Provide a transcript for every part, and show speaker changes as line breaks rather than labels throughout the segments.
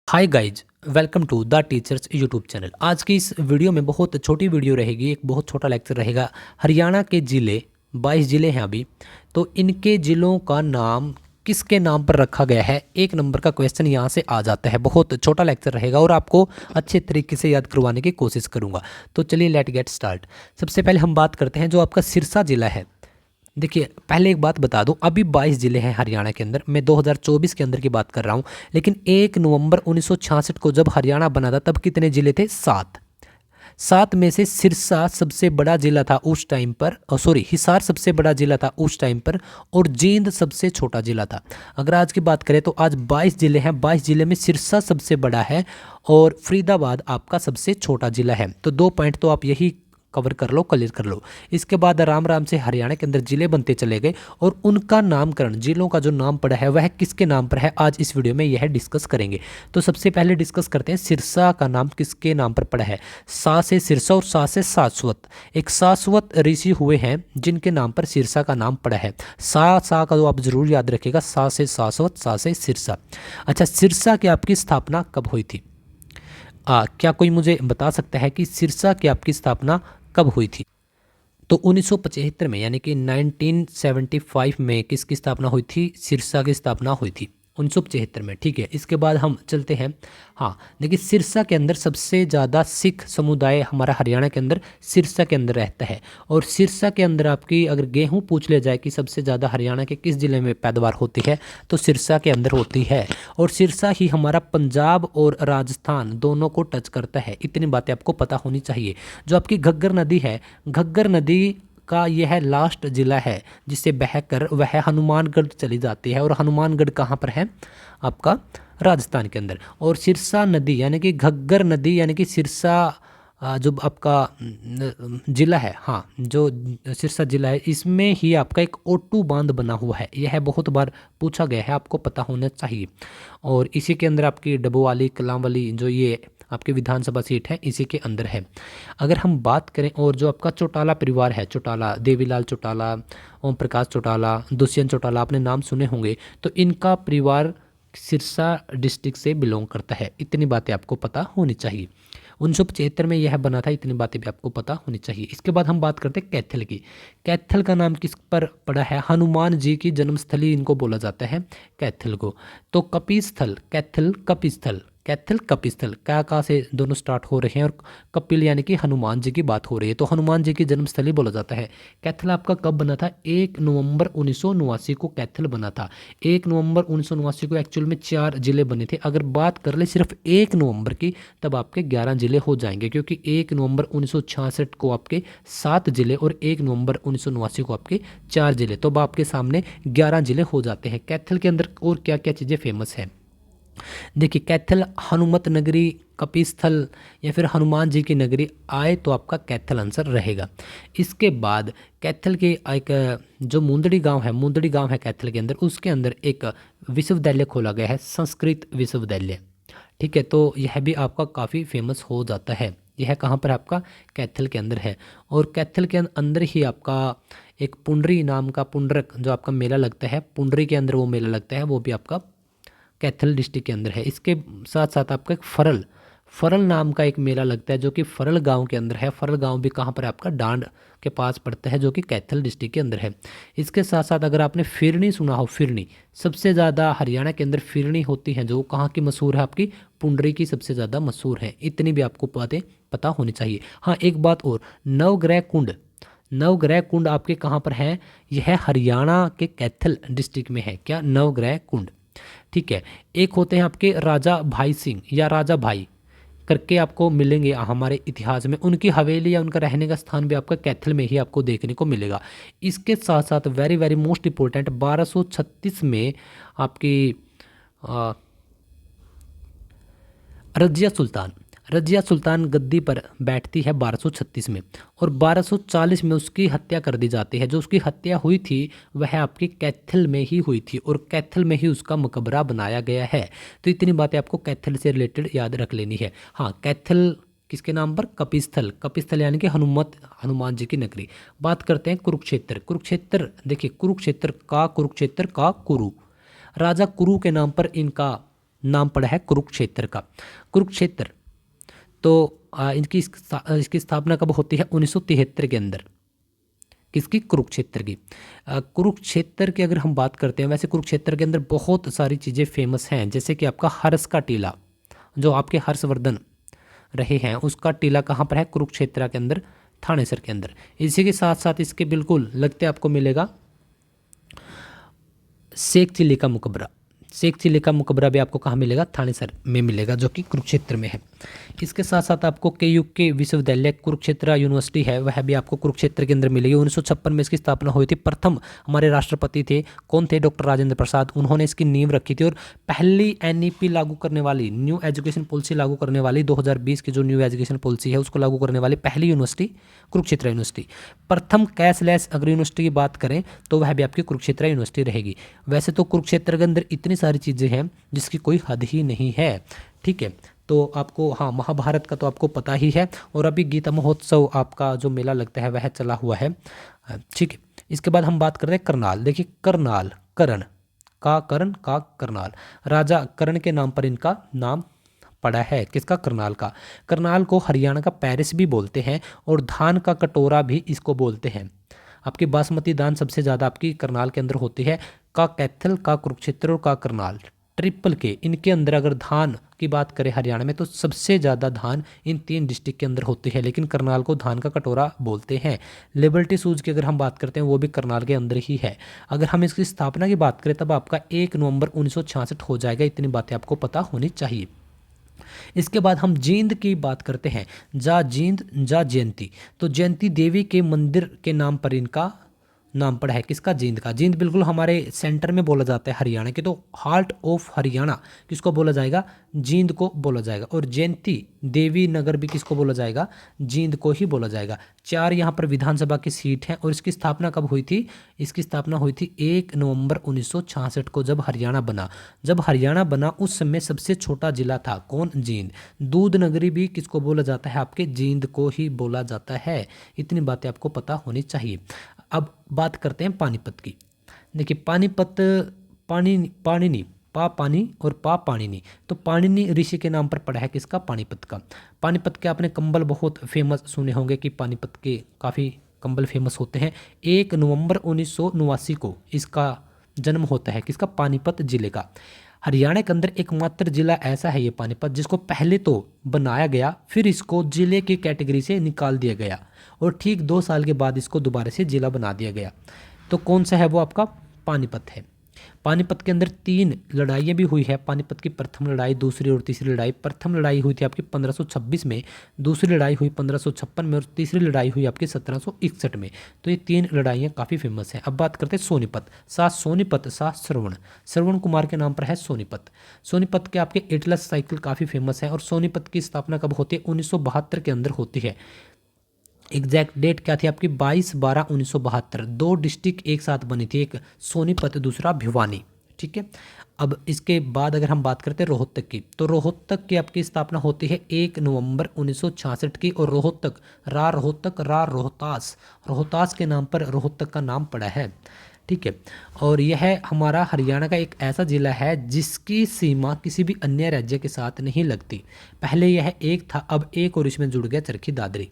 Hi guys, welcome to the teachers YouTube channel. आज की इस वीडियो में बहुत छोटी वीडियो रहेगी, एक बहुत छोटा लेक्चर रहेगा। हरियाणा के ज़िले 22 ज़िले हैं अभी, तो इनके ज़िलों का नाम किसके नाम पर रखा गया है, एक नंबर का क्वेश्चन यहाँ से आ जाता है। बहुत छोटा लेक्चर रहेगा और आपको अच्छे तरीके से याद करवाने की कोशिश करूँगा। तो चलिए लेट गेट स्टार्ट। सबसे पहले हम बात करते हैं जो आपका सिरसा ज़िला है। देखिए, पहले एक बात बता दूं, अभी 22 ज़िले हैं हरियाणा के अंदर। मैं 2024 के अंदर की बात कर रहा हूं, लेकिन 1 नवंबर 1966 को जब हरियाणा बना था तब कितने ज़िले थे? 7। 7 में से सिरसा सबसे बड़ा ज़िला था उस टाइम पर, सॉरी, हिसार सबसे बड़ा ज़िला था उस टाइम पर, और जींद सबसे छोटा ज़िला था। अगर आज की बात करें तो आज 22 ज़िले हैं। 22 ज़िले में सिरसा सबसे बड़ा है और फरीदाबाद आपका सबसे छोटा ज़िला है। तो 2 पॉइंट तो आप यही कवर कर लो, क्लियर कर लो। इसके बाद आराम आराम से हरियाणा के अंदर जिले बनते चले गए और उनका नामकरण, जिलों का जो नाम पड़ा है वह किसके नाम पर है, आज इस वीडियो में यह डिस्कस करेंगे। तो सबसे पहले डिस्कस करते हैं सिरसा का नाम किसके नाम पर पड़ा है। सा से सिरसा और सा से सारस्वत। एक सारस्वत ऋषि हुए हैं जिनके नाम पर सिरसा का नाम पड़ा है। सा का तो आप जरूर याद रखिएगा, सा से सारस्वत, सा से सिरसा। अच्छा, सिरसा की आपकी स्थापना कब हुई थी? क्या कोई मुझे बता सकता है कि सिरसा की आपकी स्थापना कब हुई थी? तो 1975 में, यानी कि 1975 में किसकी स्थापना हुई थी? सिरसा की स्थापना हुई थी 1975 में। ठीक है, इसके बाद हम चलते हैं। हाँ, देखिए, सिरसा के अंदर सबसे ज़्यादा सिख समुदाय हमारा हरियाणा के अंदर सिरसा के अंदर रहता है। और सिरसा के अंदर आपकी अगर गेहूं पूछ लिया जाए कि सबसे ज़्यादा हरियाणा के किस ज़िले में पैदावार होती है, तो सिरसा के अंदर होती है। और सिरसा ही हमारा पंजाब और राजस्थान दोनों को टच करता है। इतनी बातें आपको पता होनी चाहिए। जो आपकी घग्गर नदी है, घग्गर नदी का यह लास्ट जिला है जिससे बहकर वह हनुमानगढ़ चली जाती है। और हनुमानगढ़ कहाँ पर है? आपका राजस्थान के अंदर। और सिरसा नदी यानी कि घग्गर नदी यानी कि सिरसा जो आपका जिला है, हाँ, जो सिरसा जिला है, इसमें ही आपका एक ओटू बांध बना हुआ है। यह बहुत बार पूछा गया है, आपको पता होना चाहिए। और इसी के अंदर आपकी डबोवाली, कलांवाली, जो ये आपकी विधानसभा सीट है, इसी के अंदर है। अगर हम बात करें, और जो आपका चौटाला परिवार है, चौटाला, देवीलाल चौटाला, ओम प्रकाश चौटाला, दुष्यंत चौटाला, आपने नाम सुने होंगे, तो इनका परिवार सिरसा डिस्ट्रिक्ट से बिलोंग करता है। इतनी बातें आपको पता होनी चाहिए। 1975 में यह बना था, इतनी बातें भी आपको पता होनी चाहिए। इसके बाद हम बात करते हैं कैथल की। कैथल का नाम किस पर पड़ा है? हनुमान जी की जन्मस्थली इनको बोला जाता है, कैथल को। तो कपिस्थल, कैथल कपिस्थल, कैथल कपिस्थल, का से दोनों स्टार्ट हो रहे हैं, और कपिल यानी कि हनुमान जी की बात हो रही है, तो हनुमान जी की जन्मस्थली बोला जाता है। कैथल आपका कब बना था? 1 नवंबर 1979 को कैथल बना था। 1 नवंबर 1979 को एक्चुअल में 4 जिले बने थे। अगर बात कर ले सिर्फ 1 नवंबर की, तब आपके 11 जिले हो जाएंगे, क्योंकि 1 नवंबर 1966 को आपके 7 जिले और 1 नवंबर 1979 को आपके 4 जिले, तो अब आपके सामने 11 जिले हो जाते हैं। कैथल के अंदर और क्या क्या चीज़ें फेमस हैं? देखिए, कैथल, हनुमत नगरी, कपिस्थल, या फिर हनुमान जी की नगरी आए तो आपका कैथल आंसर रहेगा। इसके बाद कैथल के एक जो मुंदड़ी गांव है, मुंदड़ी गांव है कैथल के अंदर, उसके अंदर एक विश्वविद्यालय खोला गया है, संस्कृत विश्वविद्यालय। ठीक है, तो यह भी आपका काफ़ी फेमस हो जाता है। यह कहाँ पर आपका? कैथल के अंदर है। और कैथल के अंदर ही आपका एक पुंडरी नाम का, पुंडरक जो आपका मेला लगता है, पुंडरी के अंदर वो मेला लगता है, वो भी आपका कैथल डिस्ट्रिक्ट के अंदर है। इसके साथ साथ आपका एक फरल, फरल नाम का एक मेला लगता है जो कि फरल गांव के अंदर है। फरल गांव भी कहाँ पर है? आपका डांड के पास पड़ता है, जो कि कैथल डिस्ट्रिक्ट के अंदर है। इसके साथ साथ अगर आपने फिरनी सुना हो, फिरनी सबसे ज़्यादा हरियाणा के अंदर फिरनी होती है, जो कहाँ की मशहूर है? आपकी पुंडरी की सबसे ज़्यादा मशहूर है। इतनी भी आपको बातें पता होनी चाहिए। हाँ, एक बात और, नवग्रह कुंड, नवग्रह कुंड आपके कहाँ पर है? यह हरियाणा के कैथल डिस्ट्रिक्ट में है। क्या? नवग्रह कुंड। ठीक है, एक होते हैं आपके राजा भाई सिंह या राजा भाई करके आपको मिलेंगे हमारे इतिहास में। उनकी हवेली या उनका रहने का स्थान भी आपका कैथल में ही आपको देखने को मिलेगा। इसके साथ साथ वेरी वेरी मोस्ट इंपॉर्टेंट, 1236 में आपकी रजिया सुल्तान, रजिया सुल्तान गद्दी पर बैठती है 1236 में, और 1240 में उसकी हत्या कर दी जाती है। जो उसकी हत्या हुई थी वह आपकी कैथल में ही हुई थी, और कैथल में ही उसका मकबरा बनाया गया है। तो इतनी बातें आपको कैथल से रिलेटेड याद रख लेनी है। हाँ, कैथल किसके नाम पर? कपिस्थल, कपिस्थल यानी कि हनुमान जी की नगरी। बात करते हैं कुरुक्षेत्र। कुरुक्षेत्र, देखिए, कुरुक्षेत्र का कुरु, राजा कुरु के नाम पर इनका नाम पड़ा है कुरुक्षेत्र का। कुरुक्षेत्र तो इसकी स्थापना कब होती है? 1973 के अंदर। किसकी? कुरुक्षेत्र की। कुरुक्षेत्र की अगर हम बात करते हैं, वैसे कुरुक्षेत्र के अंदर बहुत सारी चीज़ें फेमस हैं, जैसे कि आपका हर्ष का टीला, जो आपके हर्षवर्धन रहे हैं, उसका टीला कहाँ पर है? कुरुक्षेत्र के अंदर, थानेसर के अंदर। इसी के साथ साथ इसके बिल्कुल लगते आपको मिलेगा शेख चिल्ली का मुकबरा। शेख चिल्ली का मुकबरा भी आपको कहाँ मिलेगा? थानेसर में मिलेगा, जो कि कुरुक्षेत्र में है। इसके साथ साथ आपको के विश्वविद्यालय कुरुक्षेत्र यूनिवर्सिटी है, वह भी आपको कुरुक्षेत्र के अंदर मिलेगी। 1956 में इसकी स्थापना हुई थी। प्रथम हमारे राष्ट्रपति थे, कौन थे? डॉक्टर राजेंद्र प्रसाद। उन्होंने इसकी नींव रखी थी। और पहली एनईपी लागू करने वाली, न्यू एजुकेशन पॉलिसी लागू करने वाली, 2020 की जो न्यू एजुकेशन पॉलिसी है उसको लागू करने वाली पहली यूनिवर्सिटी कुरुक्षेत्र यूनिवर्सिटी। प्रथम कैशलेस अगर यूनिवर्सिटी की बात करें तो वह भी आपकी कुरुक्षेत्र यूनिवर्सिटी रहेगी। वैसे तो कुरुक्षेत्र के अंदर इतनी सारी चीज़ें हैं जिसकी कोई हद ही नहीं है, ठीक है। तो आपको, हाँ, महाभारत का तो आपको पता ही है। और अभी गीता महोत्सव आपका जो मेला लगता है वह चला हुआ है, ठीक है। इसके बाद हम बात करते हैं करनाल। देखिए करनाल, कर्ण का करनाल, राजा कर्ण के नाम पर इनका नाम पड़ा है। किसका? करनाल का। करनाल को हरियाणा का पेरिस भी बोलते हैं और धान का कटोरा भी इसको बोलते हैं। आपकी बासमती धान सबसे ज़्यादा आपकी करनाल के अंदर होती है। का कैथल, का कुरुक्षेत्र और का करनाल, ट्रिपल के, इनके अंदर अगर धान की बात करें हरियाणा में तो सबसे ज़्यादा धान इन 3 डिस्ट्रिक्ट के अंदर होती है। लेकिन करनाल को धान का कटोरा बोलते हैं। लिबर्टी शूज़ की अगर हम बात करते हैं वो भी करनाल के अंदर ही है। अगर हम इसकी स्थापना की बात करें तब आपका 1 नवंबर 1966 हो जाएगा। इतनी बातें आपको पता होनी चाहिए। इसके बाद हम जींद की बात करते हैं। जींद जयंती, तो जयंती देवी के मंदिर के नाम पर इनका नाम पड़ा है। किसका? जींद का। जींद बिल्कुल हमारे सेंटर में बोला जाता है हरियाणा के, तो हार्ट ऑफ हरियाणा किसको बोला जाएगा? जींद को बोला जाएगा। और जयंती देवी नगर भी किसको बोला जाएगा? जींद को ही बोला जाएगा। 4 यहाँ पर विधानसभा की सीट हैं। और इसकी स्थापना कब हुई थी? इसकी स्थापना हुई थी 1 नवंबर 1966 को, जब हरियाणा बना। जब हरियाणा बना उस समय सबसे छोटा जिला था, कौन? जींद। दूध नगरी भी किसको बोला जाता है? आपके जींद को ही बोला जाता है। इतनी बातें आपको पता होनी चाहिए। अब बात करते हैं पानीपत की। देखिए पानीपत, पाणिनि, पा पानी और पा पाणिनि, तो पाणिनि ऋषि के नाम पर पड़ा है। किसका? पानीपत का। पानीपत के आपने कंबल बहुत फेमस सुने होंगे कि पानीपत के काफ़ी कंबल फेमस होते हैं। 1 नवंबर 1989 को इसका जन्म होता है। किसका? पानीपत जिले का। हरियाणा के अंदर एकमात्र जिला ऐसा है ये पानीपत, जिसको पहले तो बनाया गया, फिर इसको जिले की कैटेगरी से निकाल दिया गया और ठीक 2 साल के बाद इसको दोबारा से जिला बना दिया गया। तो कौन सा है वो? आपका पानीपत है। पानीपत के अंदर 3 लड़ाइयाँ भी हुई है। पानीपत की प्रथम लड़ाई, दूसरी और तीसरी लड़ाई। प्रथम लड़ाई हुई थी आपकी 1526 में, दूसरी लड़ाई हुई 1556 में और तीसरी लड़ाई हुई आपकी 1761 में। तो ये 3 लड़ाइयाँ काफ़ी फेमस हैं। अब बात करते हैं सोनीपत। सोनीपत, श्रवण, श्रवण कुमार के नाम पर है सोनीपत। सोनीपत के आपके एटलस साइकिल काफ़ी फेमस है। और सोनीपत की स्थापना कब होती है? 1972 के अंदर होती है। एग्जैक्ट डेट क्या थी आपकी? 22/12/1972। 2 डिस्ट्रिक्ट एक साथ बनी थी, एक सोनीपत, दूसरा भिवानी, ठीक है। अब इसके बाद अगर हम बात करते हैं रोहतक की, तो रोहतक की आपकी स्थापना होती है 1 नवंबर 1966 की। और रोहतक, रोहतास, रोहतास के नाम पर रोहतक का नाम पड़ा है, ठीक है। और यह हमारा हरियाणा का एक ऐसा ज़िला है जिसकी सीमा किसी भी अन्य राज्य के साथ नहीं लगती। पहले यह एक था, अब एक और इसमें जुड़ गया चरखी दादरी।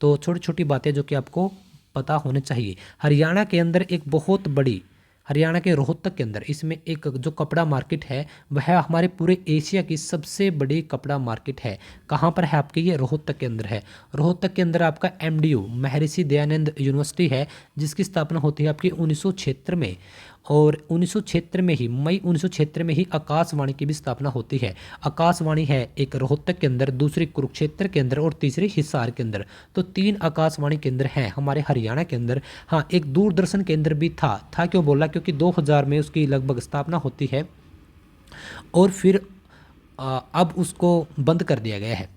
तो छोटी छोटी बातें जो कि आपको पता होने चाहिए। हरियाणा के अंदर एक बहुत बड़ी, हरियाणा के रोहतक के अंदर, इसमें एक जो कपड़ा मार्केट है वह हमारे पूरे एशिया की सबसे बड़ी कपड़ा मार्केट है। कहाँ पर है आपके? ये रोहतक के अंदर है। रोहतक के अंदर आपका MDU महर्षि दयानंद यूनिवर्सिटी है, जिसकी स्थापना होती है आपकी 1976 में। और 1976 में ही, मई 1976 में ही आकाशवाणी की भी स्थापना होती है। आकाशवाणी है एक रोहतक के अंदर, दूसरी कुरुक्षेत्र के अंदर और तीसरी हिसार के अंदर। तो 3 आकाशवाणी केंद्र हैं हमारे हरियाणा के अंदर। हाँ, एक दूरदर्शन केंद्र भी था क्यों बोला? क्योंकि 2000 में उसकी लगभग स्थापना होती है और फिर अब उसको बंद कर दिया गया है,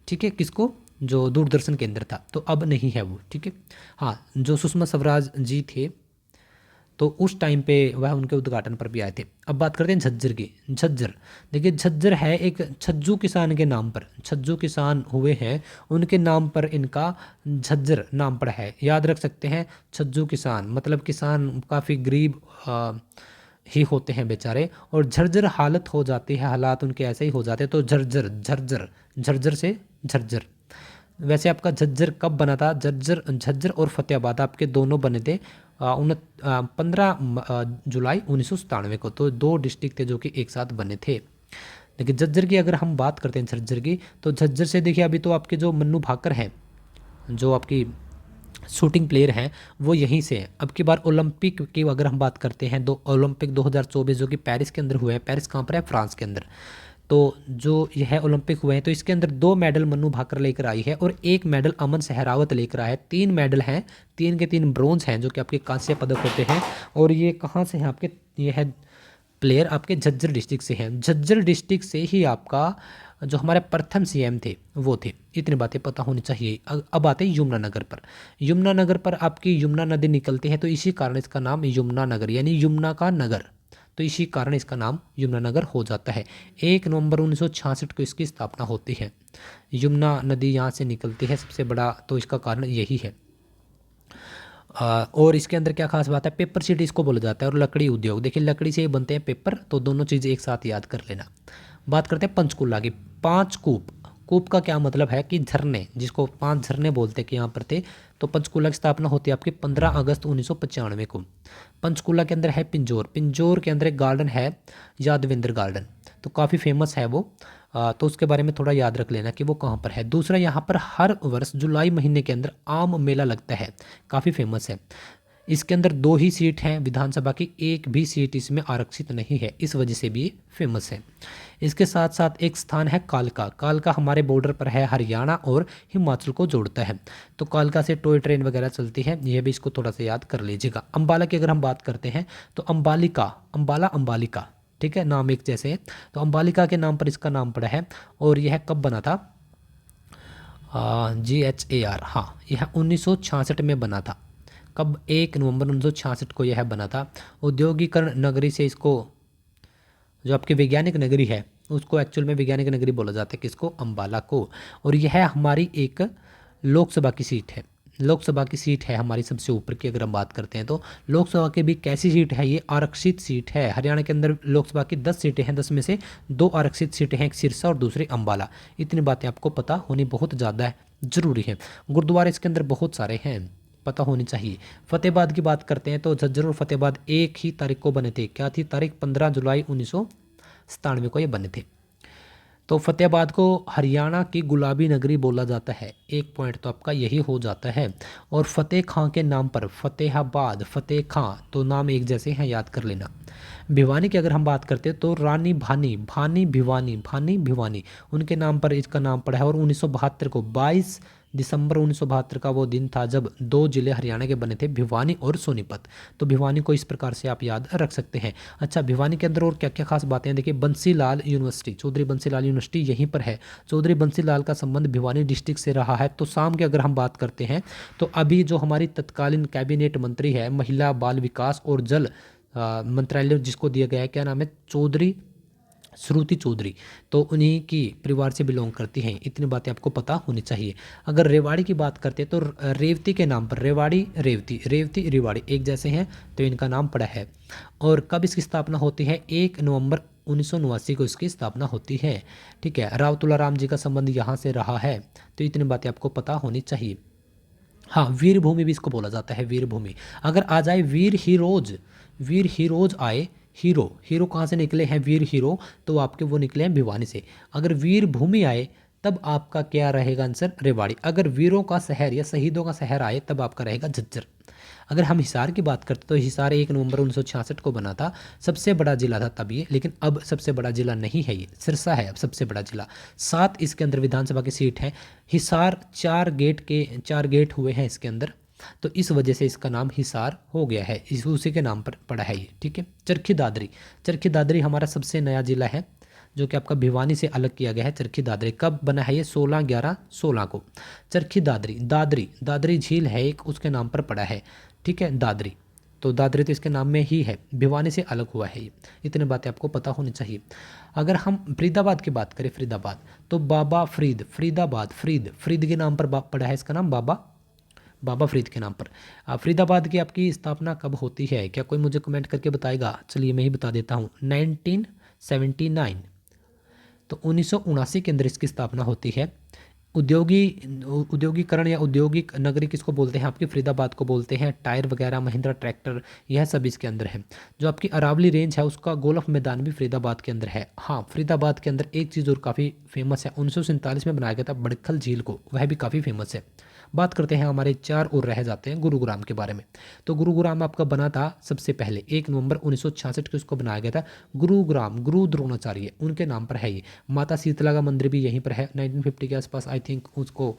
ठीक है। किसको? जो दूरदर्शन केंद्र था, तो अब नहीं है वो, ठीक है। हाँ, जो सुषमा स्वराज जी थे तो उस टाइम पे वह उनके उद्घाटन पर भी आए थे। अब बात करते हैं झज्जर की। झज्जर, देखिए झज्जर है एक छज्जू किसान के नाम पर, छज्जू किसान हुए हैं उनके नाम पर इनका झज्जर नाम पड़ा है। याद रख सकते हैं, छज्जू किसान मतलब किसान काफ़ी गरीब ही होते हैं बेचारे, और झरझर हालत हो जाती है, हालात उनके ऐसे ही हो जाते हैं। तो झरझर, झरझर, झरझर से झज्जर। वैसे आपका झज्जर कब बना था? झज्जर, झज्जर और फतेहाबाद आपके दोनों बने थे 15 जुलाई 1997 को। तो दो डिस्ट्रिक्ट थे जो कि एक साथ बने थे। लेकिन झज्जर की अगर हम बात करते हैं, झज्जर की, तो झज्जर से देखिए अभी तो आपके जो मन्नू भाकर हैं, जो आपकी शूटिंग प्लेयर हैं, वो यहीं से हैं। अब की बार ओलंपिक की अगर हम बात करते हैं, ओलंपिक 2024 जो कि पेरिस के अंदर हुए हैं। पेरिस कहाँ पर है? फ्रांस के अंदर। तो जो यह ओलंपिक हुए हैं, तो इसके अंदर 2 मेडल मन्नू भाकर लेकर आई है और 1 मेडल अमन सहरावत लेकर आया है। 3 मेडल हैं, 3 के 3 ब्रोंज हैं जो कि आपके कांस्य पदक होते हैं। और ये कहाँ से हैं आपके? ये है प्लेयर आपके झज्जर डिस्ट्रिक्ट से हैं। झज्जर डिस्ट्रिक्ट से ही आपका जो हमारे प्रथम सीएम थे वो थे। इतनी बातें पता होनी चाहिए। अब आते हैं यमुनानगर पर। यमुनानगर पर आपकी यमुना नदी निकलती है, तो इसी कारण इसका नाम यमुनानगर यानी यमुना का नगर, तो इसी कारण इसका नाम यमुनानगर हो जाता है। 1 नवंबर 1966 को इसकी स्थापना होती है। यमुना नदी यहाँ से निकलती है सबसे बड़ा, तो इसका कारण यही है। और इसके अंदर क्या खास बात है? पेपर सिटी इसको बोला जाता है, और लकड़ी उद्योग। देखिए लकड़ी से ही बनते हैं पेपर, तो दोनों चीज़ें एक साथ याद कर लेना। बात करते हैं पंचकुला की। 5 कूप। कूप का क्या मतलब है? कि झरने, जिसको 5 झरने बोलते हैं कि यहाँ पर थे। तो पंचकुला की स्थापना होती है आपकी 15 अगस्त 1995 को। पंचकुला के अंदर है पिंजौर। पिंजौर के अंदर एक गार्डन है, यादवेंद्र गार्डन, तो काफ़ी फेमस है वो। तो उसके बारे में थोड़ा याद रख लेना कि वो कहाँ पर है। दूसरा, यहाँ पर हर वर्ष जुलाई महीने के अंदर आम मेला लगता है, काफ़ी फेमस है। इसके अंदर 2 ही सीट हैं विधानसभा की, एक भी सीट इसमें आरक्षित नहीं है, इस वजह से भी ये फेमस है। इसके साथ साथ एक स्थान है कालका। कालका हमारे बॉर्डर पर है, हरियाणा और हिमाचल को जोड़ता है। तो कालका से टॉय ट्रेन वगैरह चलती है, यह भी इसको थोड़ा सा याद कर लीजिएगा। अम्बाला की अगर हम बात करते हैं, तो अम्बालिका, अम्बाला, अम्बालिका, ठीक है, नाम एक जैसे है। तो अम्बालिका के नाम पर इसका नाम पड़ा है। और यह कब बना था? GHAR, हाँ, यह 1966 में बना था। कब? 1 नवंबर 1966 को यह बना था। औद्योगिकरण नगरी से इसको, जो आपकी वैज्ञानिक नगरी है, उसको एक्चुअल में वैज्ञानिक नगरी बोला जाता है, किसको? अम्बाला को। और यह हमारी एक लोकसभा की सीट है। लोकसभा की सीट है हमारी सबसे ऊपर की अगर हम बात करते हैं तो। लोकसभा की भी कैसी सीट है? ये आरक्षित सीट है। हरियाणा के अंदर लोकसभा की 10 सीटें हैं, 10 में से 2 आरक्षित सीटें हैं, एक सिरसा और दूसरी अम्बाला। इतनी बातें आपको पता होनी बहुत ज़्यादा ज़रूरी है। गुरुद्वारे इसके अंदर बहुत सारे हैं, पता होनी चाहिए। फतेहाबाद की बात करते हैं, तो झज्जर और फतेहाबाद एक ही तारीख को बने थे। क्या थी तारीख? 15 जुलाई 1997 को ये बने थे। तो फतेहाबाद को हरियाणा की गुलाबी नगरी बोला जाता है। एक पॉइंट तो आपका यही हो जाता है। और फतेह खां के नाम पर फतेहाबाद, फतेह खां, तो नाम एक जैसे हैं, याद कर लेना। भिवानी की अगर हम बात करते हैं, तो रानी भानी, भानी भिवानी, भानी भिवानी, उनके नाम पर इसका नाम पड़ा है। और 1972 को 22 दिसंबर 1972 का वो दिन था जब 2 जिले हरियाणा के बने थे, भिवानी और सोनीपत। तो भिवानी को इस प्रकार से आप याद रख सकते हैं। अच्छा, भिवानी के अंदर और क्या क्या खास बातें हैं? देखिए, बंसीलाल यूनिवर्सिटी, चौधरी बंसीलाल यूनिवर्सिटी यहीं पर है। चौधरी बंसीलाल का संबंध भिवानी डिस्ट्रिक्ट से रहा है। तो शाम की अगर हम बात करते हैं, तो अभी जो हमारी तत्कालीन कैबिनेट मंत्री है, महिला बाल विकास और जल मंत्रालय जिसको दिया गया है, क्या नाम है? चौधरी श्रुति चौधरी, तो उन्हीं की परिवार से बिलोंग करती हैं। इतनी बातें आपको पता होनी चाहिए। अगर रेवाड़ी की बात करते हैं, तो रेवती के नाम पर रेवाड़ी, रेवती, रेवती, रेवाड़ी एक जैसे हैं, तो इनका नाम पड़ा है। और कब इसकी स्थापना होती है? 1 नवंबर 1989 को इसकी स्थापना होती है। ठीक है, राव तुलाराम जी का संबंध यहाँ से रहा है। तो इतनी बातें आपको पता होनी चाहिए। हाँ, वीर भूमि भी इसको बोला जाता है, वीर भूमि। अगर आ जाए वीर हीरोज, वीर हीरोज आए, हीरो, हीरो कहाँ से निकले हैं? वीर हीरो, तो आपके वो निकले हैं भिवानी से। अगर वीर भूमि आए, तब आपका क्या रहेगा आंसर? रेवाड़ी। अगर वीरों का शहर या शहीदों का शहर आए, तब आपका रहेगा झज्जर। अगर हम हिसार की बात करते तो हिसार 1 नवंबर 1966 को बना था। सबसे बड़ा जिला था तब ये, लेकिन अब सबसे बड़ा जिला नहीं है, ये सिरसा है अब सबसे बड़ा जिला। 7 इसके अंदर विधानसभा की सीट है। हिसार 4 गेट हुए हैं इसके अंदर, तो इस वजह से इसका नाम हिसार हो गया है, इस उसी के नाम पर पड़ा है ये। ठीक है। चरखी दादरी, चरखी दादरी हमारा सबसे नया जिला है जो कि आपका भिवानी से अलग किया गया है। चरखी दादरी कब बना है? ये 16/11/16 को। चरखी दादरी, दादरी, दादरी झील है एक, उसके नाम पर पड़ा है। ठीक है, दादरी, तो दादरी तो इसके नाम में ही है, भिवानी से अलग हुआ है ये। इतनी बातें आपको पता होनी चाहिए। अगर हम फरीदाबाद की बात करें, फरीदाबाद, तो बाबा फरीद, फरीदाबाद, फरीद, फरीद के नाम पर पड़ा है इसका नाम, बाबा बाबा फरीद के नाम पर। फरीदाबाद की आपकी स्थापना कब होती है, क्या कोई मुझे कमेंट करके बताएगा? चलिए मैं ही बता देता हूँ, 1979। तो 1979 के अंदर इसकी स्थापना होती है। औद्योगिकरण या औद्योगिक नगरी किसको बोलते हैं? आपकी फरीदाबाद को बोलते हैं। टायर वगैरह, महिंद्रा ट्रैक्टर, यह सब इसके अंदर है। जो आपकी अरावली रेंज है उसका गोल्फ मैदान भी फरीदाबाद के अंदर है। हाँ, फरीदाबाद के अंदर एक चीज़ और काफ़ी फेमस है, 1947 में बनाया गया था बड़खल झील को, वह भी काफ़ी फेमस है। बात करते हैं, हमारे 4 और रह जाते हैं गुरुग्राम के बारे में। तो गुरुग्राम आपका बना था सबसे पहले 1 नवंबर 1966 को इसको बनाया गया था। गुरुग्राम गुरु द्रोणाचार्य उनके नाम पर है ये। माता शीतला का मंदिर भी यहीं पर है। 1950 के आसपास आई थिंक उसको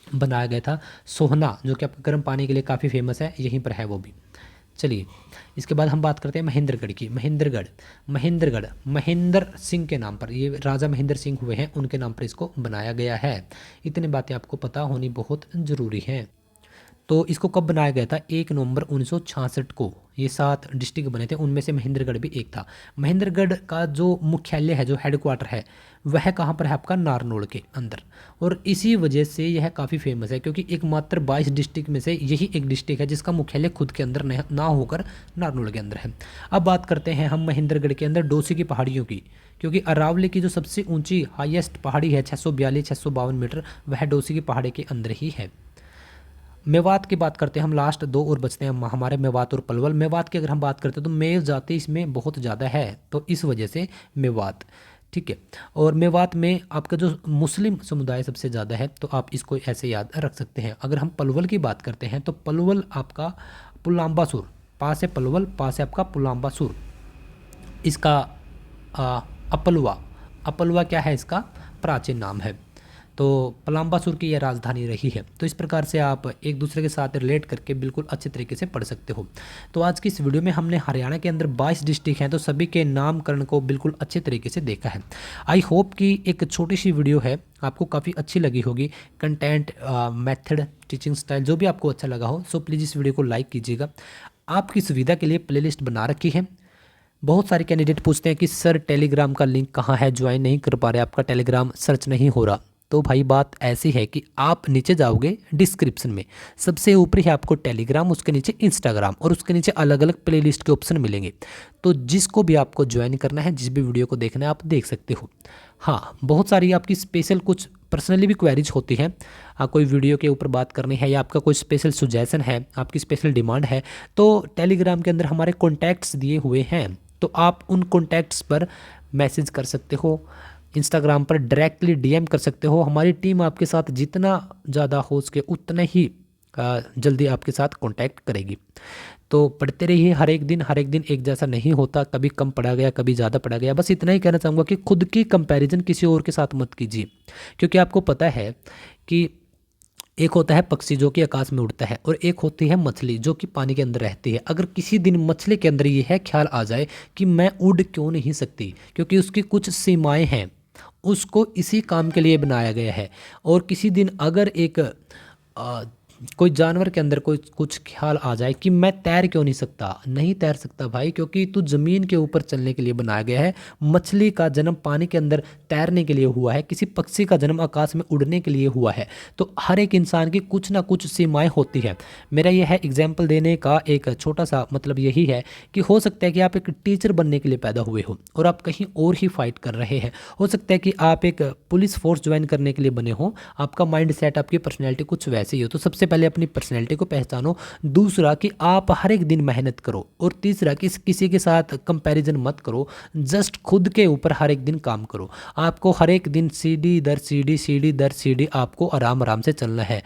बनाया गया था। सोहना जो कि आपका गर्म पानी के लिए काफ़ी फेमस है, यहीं पर है वो भी। चलिए इसके बाद हम बात करते हैं महेंद्रगढ़ की। महेंद्रगढ़ महेंद्र सिंह के नाम पर, ये राजा महेंद्र सिंह हुए हैं, उनके नाम पर इसको बनाया गया है। इतनी बातें आपको पता होनी बहुत ज़रूरी है। तो इसको कब बनाया गया था? 1 नवंबर 1966 को। ये 7 डिस्ट्रिक्ट बने थे, उनमें से महेंद्रगढ़ भी एक था। महेंद्रगढ़ का जो मुख्यालय है, जो हेडक्वार्टर है, वह कहाँ पर है? आपका नारनौल के अंदर। और इसी वजह से यह काफ़ी फेमस है, क्योंकि एकमात्र 22 डिस्ट्रिक्ट में से यही एक डिस्ट्रिक्ट है जिसका मुख्यालय खुद के अंदर ना होकर नारनौल के अंदर है। अब बात करते हैं हम महेंद्रगढ़ के अंदर डोसी की पहाड़ियों की, क्योंकि अरावली की जो सबसे ऊंची हाईएस्ट पहाड़ी है 642-652 मीटर, वह डोसी की पहाड़ी के अंदर ही है। मेवात की बात करते हैं हम, लास्ट 2 और बचते हैं हमारे, मेवात और पलवल। मेवात की अगर हम बात करते हैं तो मेव जाति इसमें बहुत ज़्यादा है, तो इस वजह से मेवात, ठीक है। और मेवात में आपका जो मुस्लिम समुदाय सबसे ज़्यादा है, तो आप इसको ऐसे याद रख सकते हैं। अगर हम पलवल की बात करते हैं तो पलवल आपका पुलाम्बासुर, पास है पलवल, पास है आपका पुलाम्बासुर। इसका अपलवा क्या है? इसका प्राचीन नाम है। तो पलाम्बासुर की यह राजधानी रही है। तो इस प्रकार से आप एक दूसरे के साथ रिलेट करके बिल्कुल अच्छे तरीके से पढ़ सकते हो। तो आज की इस वीडियो में हमने हरियाणा के अंदर 22 डिस्ट्रिक्ट हैं, तो सभी के नामकरण को बिल्कुल अच्छे तरीके से देखा है। आई होप कि एक छोटी सी वीडियो है, आपको काफ़ी अच्छी लगी होगी। कंटेंट, मेथड, टीचिंग स्टाइल जो भी आपको अच्छा लगा हो, सो प्लीज़ इस वीडियो को लाइक कीजिएगा। आपकी सुविधा के लिए प्लेलिस्ट बना रखी है। बहुत सारे कैंडिडेट पूछते हैं कि सर टेलीग्राम का लिंक कहाँ है, ज्वाइन नहीं कर पा रहे, आपका टेलीग्राम सर्च नहीं हो रहा। तो भाई बात ऐसी है कि आप नीचे जाओगे डिस्क्रिप्शन में, सबसे ऊपर ही आपको टेलीग्राम, उसके नीचे इंस्टाग्राम और उसके नीचे अलग अलग प्लेलिस्ट के ऑप्शन मिलेंगे। तो जिसको भी आपको ज्वाइन करना है, जिस भी वीडियो को देखना है, आप देख सकते हो। हाँ, बहुत सारी आपकी स्पेशल कुछ पर्सनली भी क्वेरीज होती हैं, कोई वीडियो के ऊपर बात करनी है या आपका कोई स्पेशल सुजेशन है, आपकी स्पेशल डिमांड है, तो टेलीग्राम के अंदर हमारे कॉन्टैक्ट्स दिए हुए हैं, तो आप उन कॉन्टैक्ट्स पर मैसेज कर सकते हो, इंस्टाग्राम पर डायरेक्टली डीएम कर सकते हो। हमारी टीम आपके साथ जितना ज़्यादा हो सके उतना ही जल्दी आपके साथ कांटेक्ट करेगी। तो पढ़ते रहिए, हर एक दिन एक जैसा नहीं होता, कभी कम पढ़ा गया, कभी ज़्यादा पढ़ा गया। बस इतना ही कहना चाहूँगा कि खुद की कंपैरिजन किसी और के साथ मत कीजिए, क्योंकि आपको पता है कि एक होता है पक्षी जो कि आकाश में उड़ता है, और एक होती है मछली जो कि पानी के अंदर रहती है। अगर किसी दिन मछली के अंदर ये है ख्याल आ जाए कि मैं उड़ क्यों नहीं सकती, क्योंकि उसकी कुछ सीमाएं हैं, उसको इसी काम के लिए बनाया गया है। और किसी दिन अगर एक कोई जानवर के अंदर कोई कुछ ख्याल आ जाए कि मैं तैर क्यों नहीं सकता, नहीं तैर सकता भाई, क्योंकि तू ज़मीन के ऊपर चलने के लिए बनाया गया है। मछली का जन्म पानी के अंदर तैरने के लिए हुआ है, किसी पक्षी का जन्म आकाश में उड़ने के लिए हुआ है। तो हर एक इंसान की कुछ ना कुछ सीमाएं होती है। मेरा यह है एग्जाम्पल देने का एक छोटा सा मतलब यही है कि हो सकता है कि आप एक टीचर बनने के लिए पैदा हुए हो और आप कहीं और ही फाइट कर रहे हैं। हो सकता है कि आप एक पुलिस फोर्स ज्वाइन करने के लिए बने हो, आपका माइंड सेट, आपकी पर्सनैलिटी कुछ वैसे ही हो। तो सबसे पहले अपनी पर्सनैलिटी को पहचानो, दूसरा कि आप हर एक दिन मेहनत करो, और तीसरा कि किसी के साथ कंपैरिजन मत करो, जस्ट खुद के ऊपर हर एक दिन काम करो। आपको हर एक दिन सीढ़ी दर सीढ़ी आपको आराम आराम से चलना है।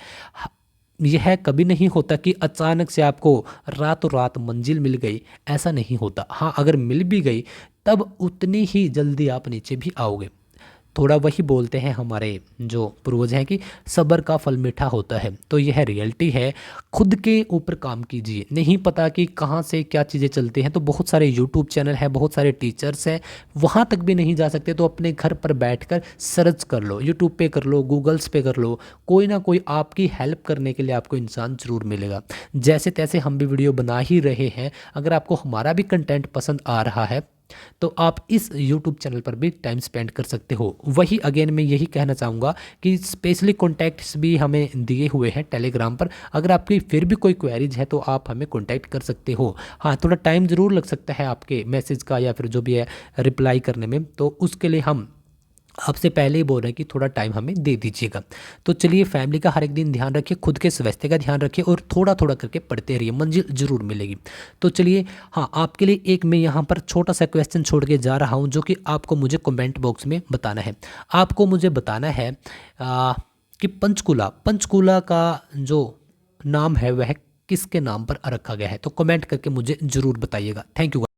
यह कभी नहीं होता कि अचानक से आपको रातों रात मंजिल मिल गई, ऐसा नहीं होता। हाँ, अगर मिल भी गई तब उतनी ही जल्दी आप नीचे भी आओगे। थोड़ा वही बोलते हैं हमारे जो पूर्वज हैं कि सब्र का फल मीठा होता है। तो यह रियलिटी है, खुद के ऊपर काम कीजिए। नहीं पता कि कहाँ से क्या चीज़ें चलती हैं, तो बहुत सारे यूट्यूब चैनल हैं, बहुत सारे टीचर्स हैं, वहाँ तक भी नहीं जा सकते तो अपने घर पर बैठकर सर्च कर लो, यूट्यूब पे कर लो, गूगल्स पे कर लो, कोई ना कोई आपकी हेल्प करने के लिए आपको इंसान ज़रूर मिलेगा। जैसे तैसे हम भी वीडियो बना ही रहे हैं। अगर आपको हमारा भी कंटेंट पसंद आ रहा है तो आप इस यूट्यूब चैनल पर भी टाइम स्पेंड कर सकते हो। वही अगेन मैं यही कहना चाहूँगा कि स्पेशली कॉन्टैक्ट्स भी हमें दिए हुए हैं टेलीग्राम पर। अगर आपकी फिर भी कोई क्वेरीज है तो आप हमें कॉन्टैक्ट कर सकते हो। हाँ, थोड़ा टाइम ज़रूर लग सकता है आपके मैसेज का या फिर जो भी है रिप्लाई करने में, तो उसके लिए हम आपसे पहले ही बोल रहे हैं कि थोड़ा टाइम हमें दे दीजिएगा। तो चलिए, फैमिली का हर एक दिन ध्यान रखिए, खुद के स्वास्थ्य का ध्यान रखिए और थोड़ा थोड़ा करके पढ़ते रहिए, मंजिल ज़रूर मिलेगी। तो चलिए, हाँ, आपके लिए एक मैं यहाँ पर छोटा सा क्वेश्चन छोड़ के जा रहा हूँ जो कि आपको मुझे कमेंट बॉक्स में बताना है। आपको मुझे बताना है कि पंचकूला पंचकूला का जो नाम है वह किसके नाम पर रखा गया है। तो कमेंट करके मुझे ज़रूर बताइएगा। Thank you.